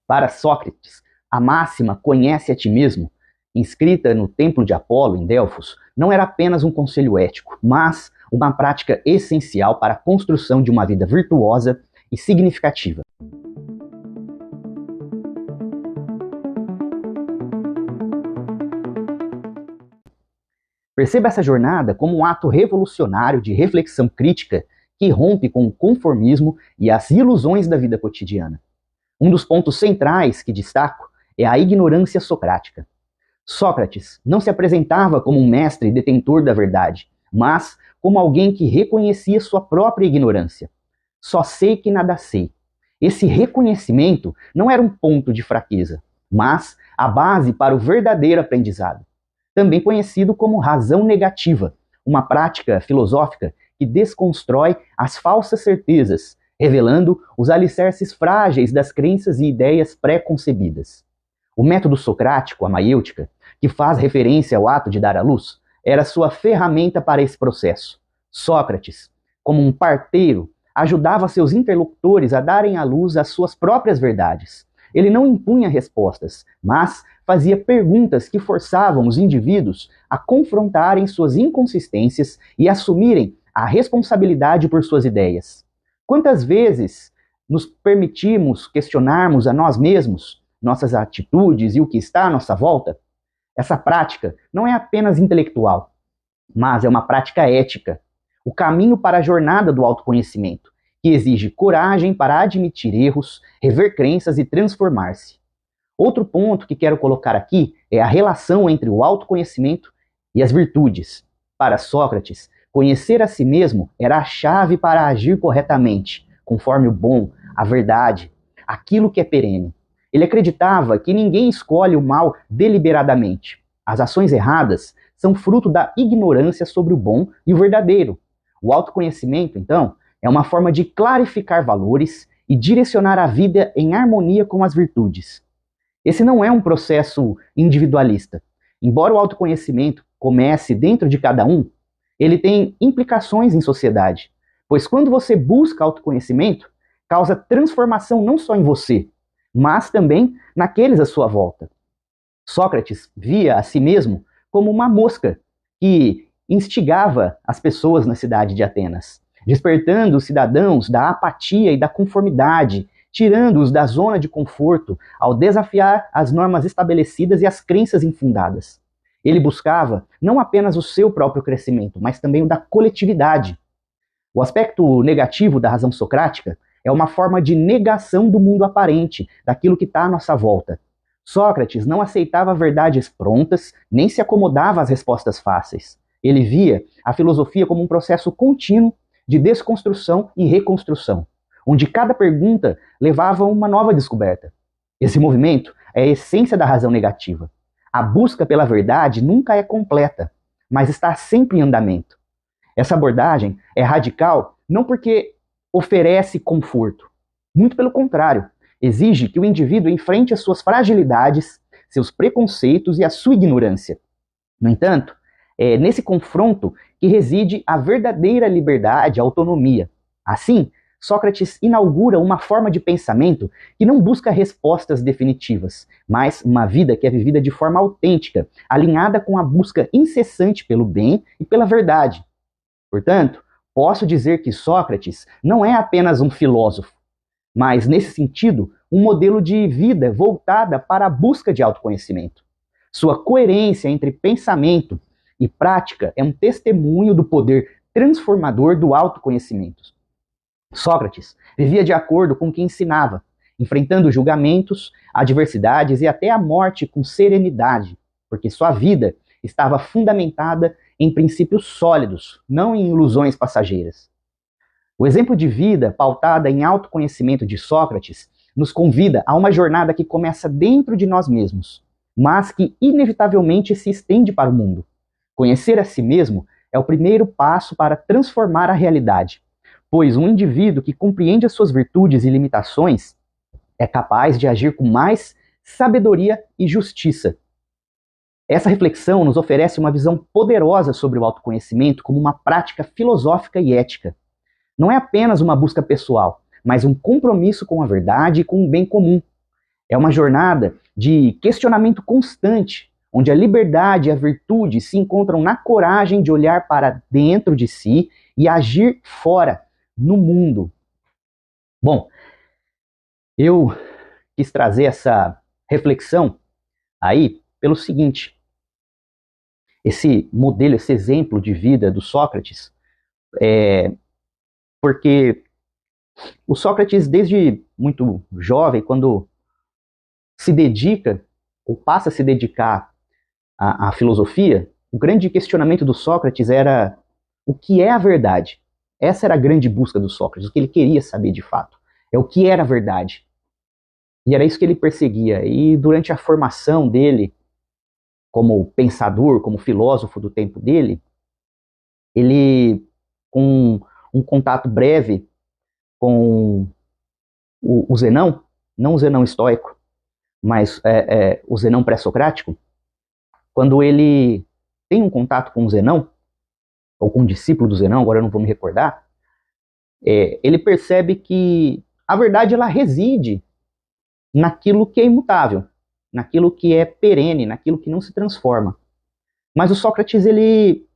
Para Sócrates, a máxima "conhece a ti mesmo", inscrita no templo de Apolo, em Delfos, não era apenas um conselho ético, mas uma prática essencial para a construção de uma vida virtuosa e significativa. Perceba essa jornada como um ato revolucionário de reflexão crítica que rompe com o conformismo e as ilusões da vida cotidiana. Um dos pontos centrais que destaco é a ignorância socrática. Sócrates não se apresentava como um mestre detentor da verdade, mas como alguém que reconhecia sua própria ignorância. Só sei que nada sei. Esse reconhecimento não era um ponto de fraqueza, mas a base para o verdadeiro aprendizado. Também conhecido como razão negativa, uma prática filosófica que desconstrói as falsas certezas, revelando os alicerces frágeis das crenças e ideias pré-concebidas. O método socrático, a maiêutica, que faz referência ao ato de dar à luz, era sua ferramenta para esse processo. Sócrates, como um parteiro, ajudava seus interlocutores a darem à luz as suas próprias verdades. Ele não impunha respostas, mas fazia perguntas que forçavam os indivíduos a confrontarem suas inconsistências e assumirem a responsabilidade por suas ideias. Quantas vezes nos permitimos questionarmos a nós mesmos, nossas atitudes e o que está à nossa volta? Essa prática não é apenas intelectual, mas é uma prática ética. O caminho para a jornada do autoconhecimento, que exige coragem para admitir erros, rever crenças e transformar-se. Outro ponto que quero colocar aqui é a relação entre o autoconhecimento e as virtudes. Para Sócrates, conhecer a si mesmo era a chave para agir corretamente, conforme o bom, a verdade, aquilo que é perene. Ele acreditava que ninguém escolhe o mal deliberadamente. As ações erradas são fruto da ignorância sobre o bom e o verdadeiro. O autoconhecimento, então, é uma forma de clarificar valores e direcionar a vida em harmonia com as virtudes. Esse não é um processo individualista. Embora o autoconhecimento comece dentro de cada um, ele tem implicações em sociedade. Pois quando você busca autoconhecimento, causa transformação não só em você, mas também naqueles à sua volta. Sócrates via a si mesmo como uma mosca que instigava as pessoas na cidade de Atenas, despertando os cidadãos da apatia e da conformidade, tirando-os da zona de conforto ao desafiar as normas estabelecidas e as crenças infundadas. Ele buscava não apenas o seu próprio crescimento, mas também o da coletividade. O aspecto negativo da razão socrática é uma forma de negação do mundo aparente, daquilo que está à nossa volta. Sócrates não aceitava verdades prontas, nem se acomodava às respostas fáceis. Ele via a filosofia como um processo contínuo de desconstrução e reconstrução, onde cada pergunta levava a uma nova descoberta. Esse movimento é a essência da razão negativa. A busca pela verdade nunca é completa, mas está sempre em andamento. Essa abordagem é radical não porque oferece conforto. Muito pelo contrário, exige que o indivíduo enfrente as suas fragilidades, seus preconceitos e a sua ignorância. No entanto, é nesse confronto que reside a verdadeira liberdade, a autonomia. Assim, Sócrates inaugura uma forma de pensamento que não busca respostas definitivas, mas uma vida que é vivida de forma autêntica, alinhada com a busca incessante pelo bem e pela verdade. Portanto, posso dizer que Sócrates não é apenas um filósofo, mas, nesse sentido, um modelo de vida voltada para a busca de autoconhecimento. Sua coerência entre pensamento e prática é um testemunho do poder transformador do autoconhecimento. Sócrates vivia de acordo com o que ensinava, enfrentando julgamentos, adversidades e até a morte com serenidade, porque sua vida estava fundamentada em princípios sólidos, não em ilusões passageiras. O exemplo de vida pautada em autoconhecimento de Sócrates nos convida a uma jornada que começa dentro de nós mesmos, mas que inevitavelmente se estende para o mundo. Conhecer a si mesmo é o primeiro passo para transformar a realidade, pois um indivíduo que compreende as suas virtudes e limitações é capaz de agir com mais sabedoria e justiça. Essa reflexão nos oferece uma visão poderosa sobre o autoconhecimento como uma prática filosófica e ética. Não é apenas uma busca pessoal, mas um compromisso com a verdade e com o bem comum. É uma jornada de questionamento constante, onde a liberdade e a virtude se encontram na coragem de olhar para dentro de si e agir fora, no mundo. Bom, eu quis trazer essa reflexão aí pelo seguinte: esse modelo, esse exemplo de vida do Sócrates, porque o Sócrates, desde muito jovem, quando se dedica ou passa a se dedicar à filosofia, o grande questionamento do Sócrates era o que é a verdade. Essa era a grande busca do Sócrates, o que ele queria saber de fato. É o que era a verdade. E era isso que ele perseguia. E durante a formação dele, como pensador, como filósofo do tempo dele, ele, com um contato breve com o Zenão, não o Zenão estoico, mas o Zenão pré-socrático, quando ele tem um contato com o Zenão, ou com um discípulo do Zenão, agora eu não vou me recordar, ele percebe que a verdade ela reside naquilo que é imutável, naquilo que é perene, naquilo que não se transforma. Mas o Sócrates, ele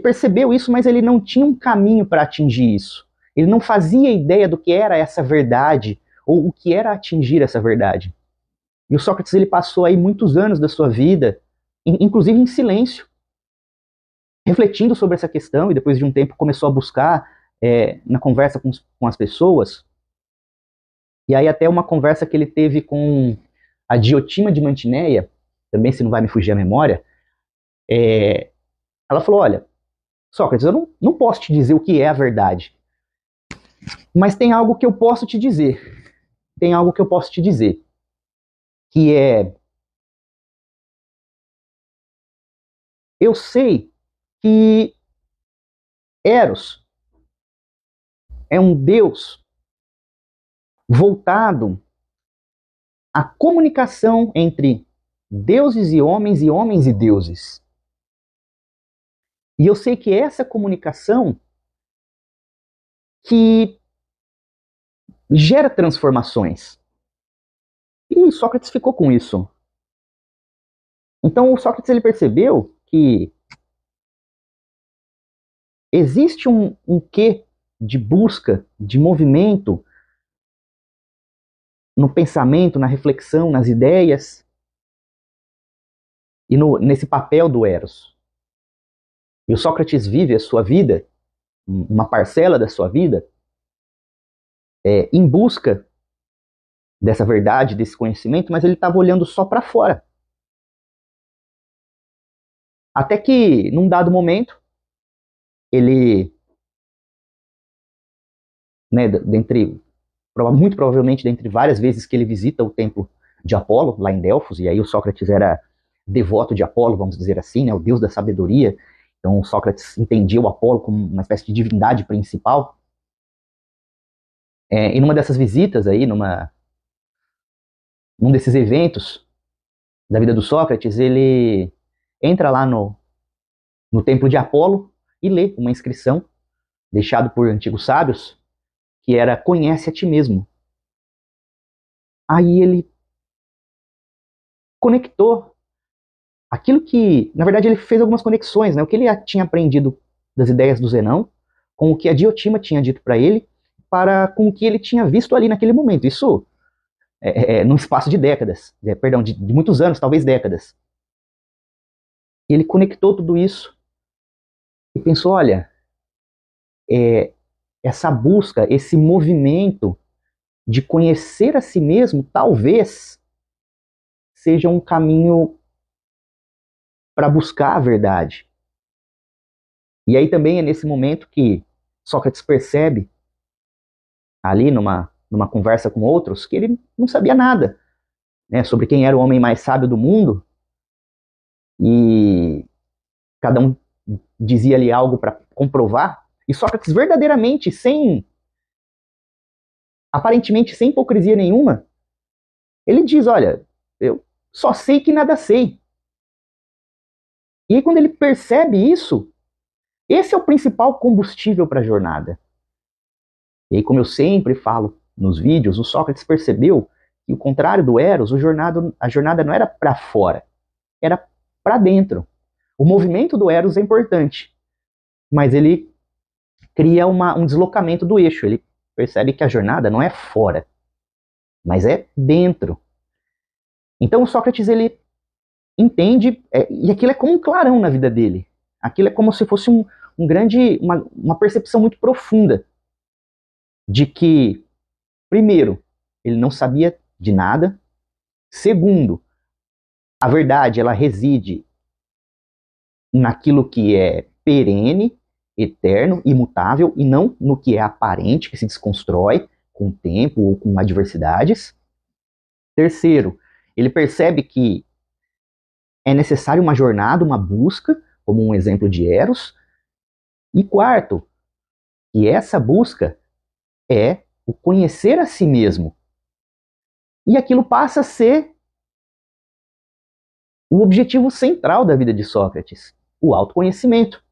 percebeu isso, mas ele não tinha um caminho para atingir isso. Ele não fazia ideia do que era essa verdade, ou o que era atingir essa verdade. E o Sócrates ele passou aí muitos anos da sua vida, inclusive em silêncio, refletindo sobre essa questão, e depois de um tempo começou a buscar na conversa com as pessoas. E aí até uma conversa que ele teve com a Diotima de Mantineia, também se não vai me fugir a memória, ela falou, olha, Sócrates, eu não posso te dizer o que é a verdade, mas tem algo que eu posso te dizer. Tem algo que eu posso te dizer, que é, eu sei que Eros é um deus voltado à comunicação entre deuses e homens e deuses. E eu sei que é essa comunicação que gera transformações. E Sócrates ficou com isso. Então o Sócrates ele percebeu que existe um quê de busca, de movimento no pensamento, na reflexão, nas ideias e nesse papel do Eros. E o Sócrates vive a sua vida, uma parcela da sua vida, em busca dessa verdade, desse conhecimento, mas ele estava olhando só para fora. Até que, num dado momento, ele, né, muito provavelmente, dentre várias vezes que ele visita o templo de Apolo, lá em Delfos, e aí o Sócrates era devoto de Apolo, vamos dizer assim, né, o deus da sabedoria. Então o Sócrates entendia o Apolo como uma espécie de divindade principal. E numa dessas visitas aí, num desses eventos da vida do Sócrates, ele entra lá no templo de Apolo e lê uma inscrição deixada por antigos sábios, que era conhece a ti mesmo. Aí ele conectou aquilo que, na verdade, ele fez algumas conexões, né? O que ele tinha aprendido das ideias do Zenão, com o que a Diotima tinha dito para ele, com o que ele tinha visto ali naquele momento. Isso num espaço de décadas, perdão, de muitos anos, talvez décadas. E ele conectou tudo isso e pensou, olha, essa busca, esse movimento de conhecer a si mesmo, talvez seja um caminho para buscar a verdade. E aí também é nesse momento que Sócrates percebe, ali numa conversa com outros, que ele não sabia nada, né, sobre quem era o homem mais sábio do mundo, e cada um dizia ali algo para comprovar, e Sócrates verdadeiramente, aparentemente sem hipocrisia nenhuma, ele diz, olha, eu só sei que nada sei. E aí quando ele percebe isso, esse é o principal combustível para a jornada. E aí, como eu sempre falo nos vídeos, o Sócrates percebeu que, ao contrário do Eros, a jornada não era para fora, era para dentro. O movimento do Eros é importante, mas ele cria um deslocamento do eixo. Ele percebe que a jornada não é fora, mas é dentro. Então o Sócrates, ele entende, e aquilo é como um clarão na vida dele. Aquilo é como se fosse uma percepção muito profunda de que, primeiro, ele não sabia de nada. Segundo, a verdade, ela reside naquilo que é perene, eterno, imutável, e não no que é aparente, que se desconstrói com o tempo ou com adversidades. Terceiro, ele percebe que é necessário uma jornada, uma busca, como um exemplo de Eros. E quarto, que essa busca é o conhecer a si mesmo. E aquilo passa a ser o objetivo central da vida de Sócrates, o autoconhecimento.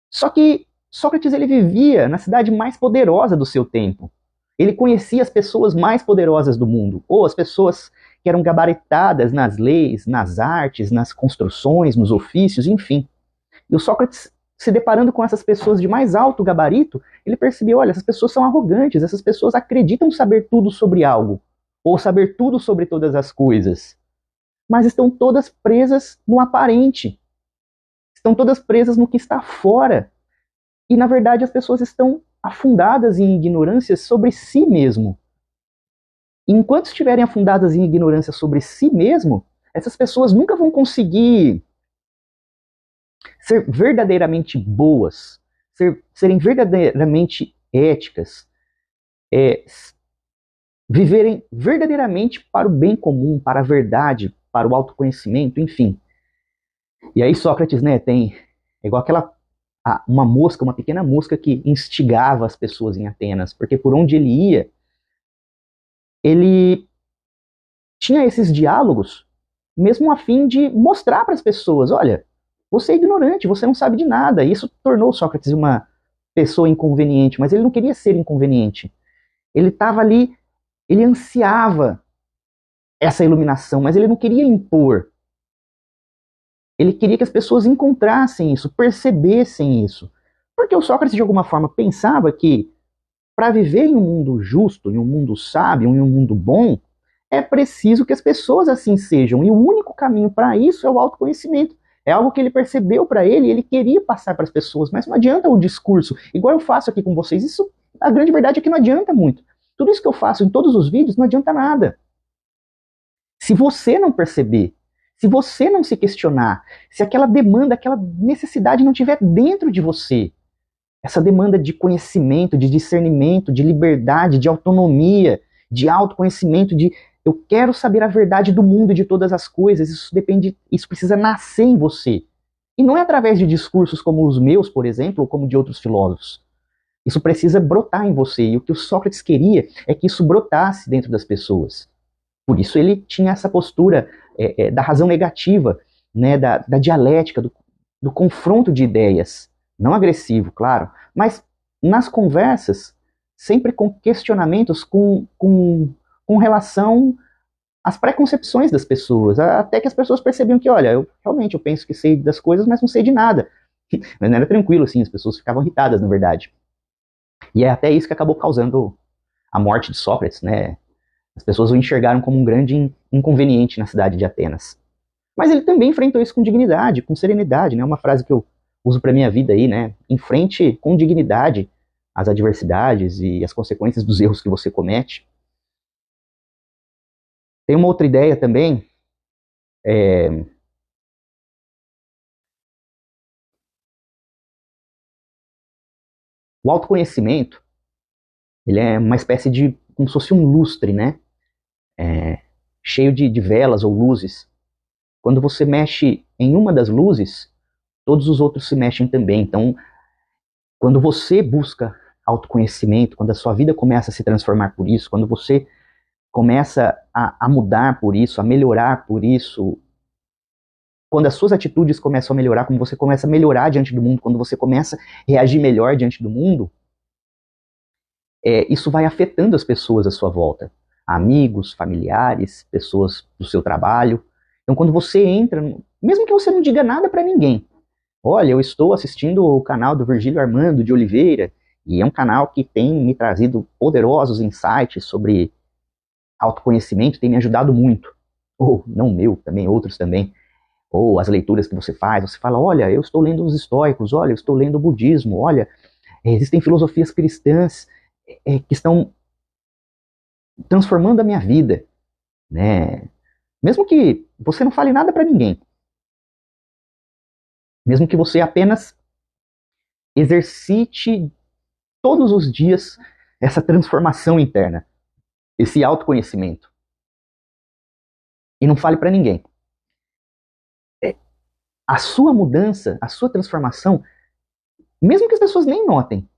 Só que Sócrates, ele vivia na cidade mais poderosa do seu tempo. Ele conhecia as pessoas mais poderosas do mundo, ou as pessoas que eram gabaritadas nas leis, nas artes, nas construções, nos ofícios, enfim. E o Sócrates, se deparando com essas pessoas de mais alto gabarito, ele percebeu, olha, essas pessoas são arrogantes, essas pessoas acreditam saber tudo sobre algo, ou saber tudo sobre todas as coisas, mas estão todas presas no aparente, estão todas presas no que está fora, e na verdade as pessoas estão afundadas em ignorâncias sobre si mesmo. E enquanto estiverem afundadas em ignorância sobre si mesmo, essas pessoas nunca vão conseguir ser verdadeiramente boas, serem verdadeiramente éticas, viverem verdadeiramente para o bem comum, para a verdade, para o autoconhecimento, enfim. E aí Sócrates, né, tem igual uma mosca, uma pequena mosca que instigava as pessoas em Atenas, porque por onde ele ia, ele tinha esses diálogos, mesmo a fim de mostrar para as pessoas, olha, você é ignorante, você não sabe de nada. E isso tornou Sócrates uma pessoa inconveniente, mas ele não queria ser inconveniente. Ele estava ali, ele ansiava essa iluminação, mas ele não queria impor. Ele queria que as pessoas encontrassem isso, percebessem isso. Porque o Sócrates, de alguma forma, pensava que para viver em um mundo justo, em um mundo sábio, em um mundo bom, é preciso que as pessoas assim sejam. E o único caminho para isso é o autoconhecimento. É algo que ele percebeu para ele e ele queria passar para as pessoas, mas não adianta o discurso. Igual eu faço aqui com vocês, isso, a grande verdade é que não adianta muito. Tudo isso que eu faço em todos os vídeos não adianta nada. Se você não perceber, se você não se questionar, se aquela demanda, aquela necessidade não estiver dentro de você, essa demanda de conhecimento, de discernimento, de liberdade, de autonomia, de autoconhecimento, de eu quero saber a verdade do mundo e de todas as coisas, isso precisa nascer em você. E não é através de discursos como os meus, por exemplo, ou como de outros filósofos. Isso precisa brotar em você. E o que o Sócrates queria é que isso brotasse dentro das pessoas. Por isso ele tinha essa postura da razão negativa, né, da dialética, do confronto de ideias. Não agressivo, claro, mas nas conversas, sempre com questionamentos, com relação às preconcepções das pessoas, até que as pessoas percebiam que, olha, eu penso que sei das coisas, mas não sei de nada. Mas não era tranquilo, assim, as pessoas ficavam irritadas, na verdade. E é até isso que acabou causando a morte de Sócrates, né? As pessoas o enxergaram como um grande inconveniente na cidade de Atenas. Mas ele também enfrentou isso com dignidade, com serenidade, né? Uma frase que eu uso para minha vida aí, né? Enfrente com dignidade as adversidades e as consequências dos erros que você comete. Tem uma outra ideia também, o autoconhecimento, ele é uma espécie de, como se fosse um lustre, né? Cheio de velas ou luzes. Quando você mexe em uma das luzes, todos os outros se mexem também. Então, quando você busca autoconhecimento, quando a sua vida começa a se transformar por isso, quando você começa a mudar por isso, a melhorar por isso, quando as suas atitudes começam a melhorar, quando você começa a melhorar diante do mundo, quando você começa a reagir melhor diante do mundo, isso vai afetando as pessoas à sua volta. Amigos, familiares, pessoas do seu trabalho. Então, quando você entra, mesmo que você não diga nada para ninguém, olha, eu estou assistindo o canal do Virgílio Armando de Oliveira, e é um canal que tem me trazido poderosos insights sobre autoconhecimento, tem me ajudado muito. Ou, não meu, também outros também. Ou as leituras que você faz, você fala, olha, eu estou lendo os estoicos, olha, eu estou lendo o budismo, olha, existem filosofias cristãs que estão transformando a minha vida, né? Mesmo que você não fale nada para ninguém, mesmo que você apenas exercite todos os dias essa transformação interna, esse autoconhecimento, e não fale para ninguém. A sua mudança, a sua transformação, mesmo que as pessoas nem notem,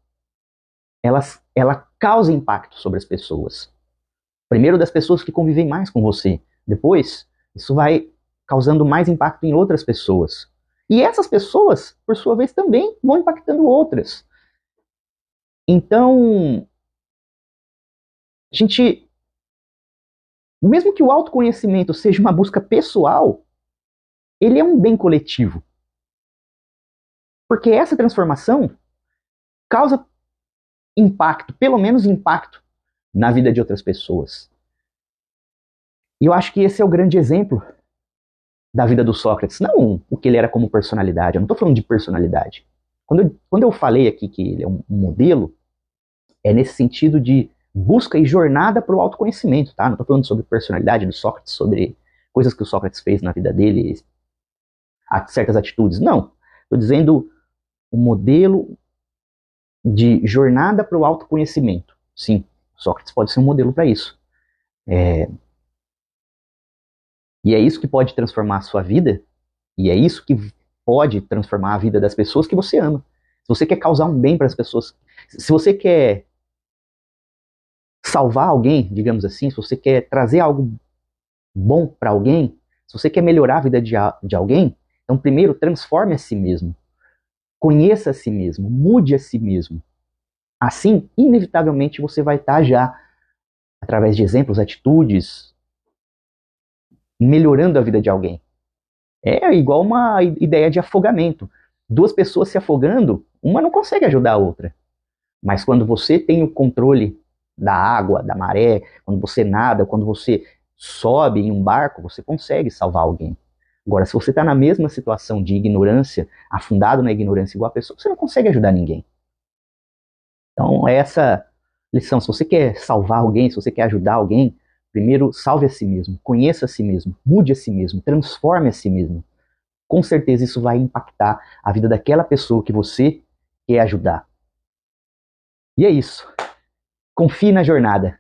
ela causa impacto sobre as pessoas. Primeiro das pessoas que convivem mais com você. Depois, isso vai causando mais impacto em outras pessoas. E essas pessoas, por sua vez, também vão impactando outras. Então, a gente, mesmo que o autoconhecimento seja uma busca pessoal, ele é um bem coletivo. Porque essa transformação causa impacto, pelo menos impacto, na vida de outras pessoas. E eu acho que esse é o grande exemplo da vida do Sócrates. Não o que ele era como personalidade, eu não estou falando de personalidade. Quando eu falei aqui que ele é um modelo, é nesse sentido de busca e jornada para o autoconhecimento, tá? Não estou falando sobre personalidade do Sócrates, sobre coisas que o Sócrates fez na vida dele, certas atitudes. Não. Estou dizendo um modelo de jornada para o autoconhecimento. Sim, Sócrates pode ser um modelo para isso. E é isso que pode transformar a sua vida, e é isso que pode transformar a vida das pessoas que você ama. Se você quer causar um bem para as pessoas, se você quer salvar alguém, digamos assim, se você quer trazer algo bom para alguém, se você quer melhorar a vida de alguém, então primeiro transforme a si mesmo. Conheça a si mesmo, mude a si mesmo. Assim, inevitavelmente, você vai estar já, através de exemplos, atitudes, melhorando a vida de alguém. É igual uma ideia de afogamento. Duas pessoas se afogando, uma não consegue ajudar a outra. Mas quando você tem o controle da água, da maré, quando você nada, quando você sobe em um barco, você consegue salvar alguém. Agora, se você está na mesma situação de ignorância, afundado na ignorância igual a pessoa, você não consegue ajudar ninguém. Então, essa lição, se você quer salvar alguém, se você quer ajudar alguém, primeiro salve a si mesmo, conheça a si mesmo, mude a si mesmo, transforme a si mesmo. Com certeza isso vai impactar a vida daquela pessoa que você quer ajudar. E é isso. Confie na jornada.